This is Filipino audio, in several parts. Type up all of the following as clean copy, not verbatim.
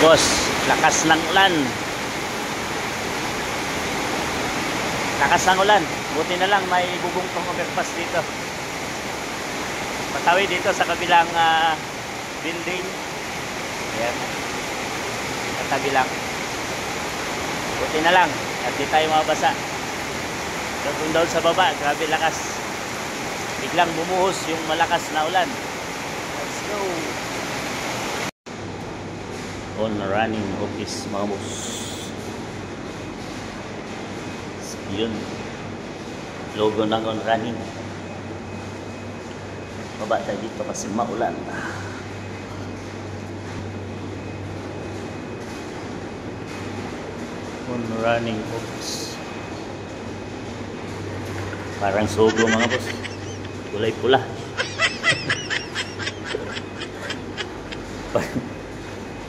boss, lakas ng ulan. Lakas ng ulan. Buti na lang may bubungtong overpass dito. Patawid dito sa kabilang building. Ayan. Katabi lang. Buti na lang at di tayo mabasa. Kung doon sa baba, grabe lakas. Biglang bumuhos yung malakas na ulan. Let's go. On running office mga boss. Yun. Logo ng on running. Baba tayo dito kasi maulan. On running office. Parang sogo mga boss. Kulay pula.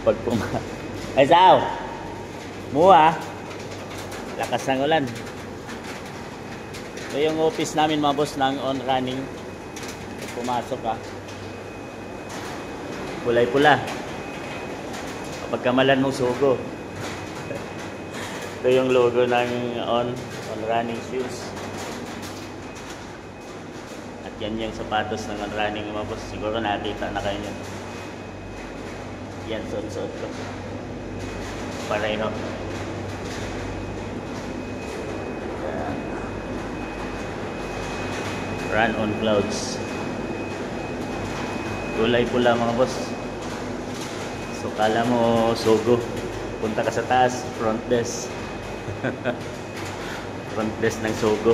Pag ay sao? Muha. Lakas ng ulan. Ito yung office namin mga boss ng on running. Pumasok ka. Kulay pula. Kapag kamalan mong sugo. Ito yung logo ng on running shoes. At yan yung sapatos ng on running mga boss. Siguro nakita na kayo yan. Yan, suot-suot ko. Pareho. Run on clouds. Kulay pula mga boss. So kala mo sugo. Punta ka sa taas, front desk. Front desk ng sugo.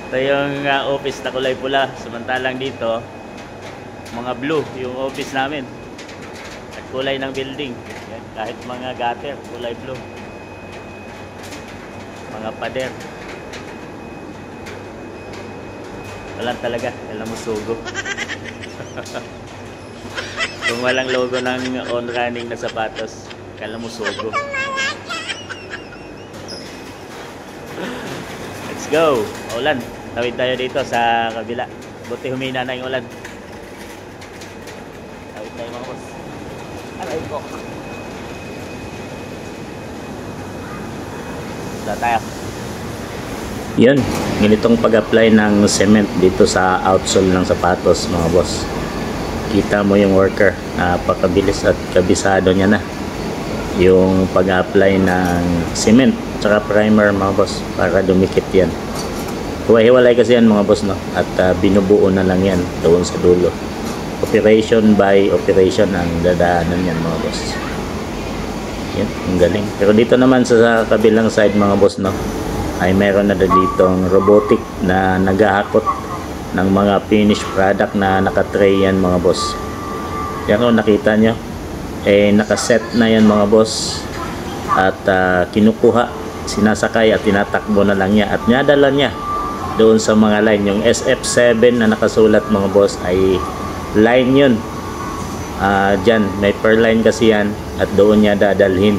Ito yung office na kulay pula. Samantalang dito mga blue yung office namin. At kulay ng building. Yan, kahit mga gutter, kulay blue. Mga pader. Walang talaga, alam mo sugo. Kung walang logo ng on running na sapatos, kala mo sugo. Let's go. Ulan. Tawid tayo dito sa kabila. Buti humina na yung ulan. Tawid tayo mga boss. Aray ko. Punta tayo. Yun, ganitong pag-apply ng cement dito sa outsole ng sapatos mga boss. Kita mo yung worker, napakabilis at kabisado niya na yung pag-apply ng cement tsaka primer mga boss para dumikit yan. Hiwalay kasi yan mga boss, no? At binubuo na lang yan doon sa dulo. Operation by operation ang dadaanan yan mga boss. Yan, ang galing. Pero dito naman sa kabilang side mga boss, no, ay meron na ditong robotic na naghahakot ng mga finished product na nakatray yan mga boss. Yan o, nakita nyo, nakaset na yan mga boss. At kinukuha, sinasakay at tinatakbo na lang niya. At nyadala niya doon sa mga line. Yung SF7 na nakasulat mga boss ay line yun. Dyan, may per line kasi yan. At doon niya dadalhin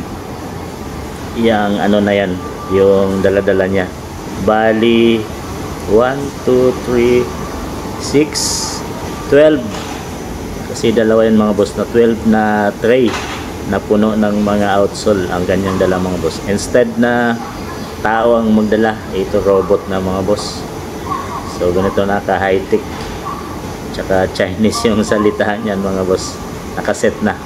yung ano na yan, yung daladala niya. Bali 1, 2, 3, 6, 12 kasi dalawa yan mga boss, na 12 na tray na puno ng mga outsole ang kanyang dala mga boss. Instead na tao ang magdala, ito robot na mga boss. So ganito, naka high tech tsaka Chinese yung salitahan yan mga boss. Nakaset na.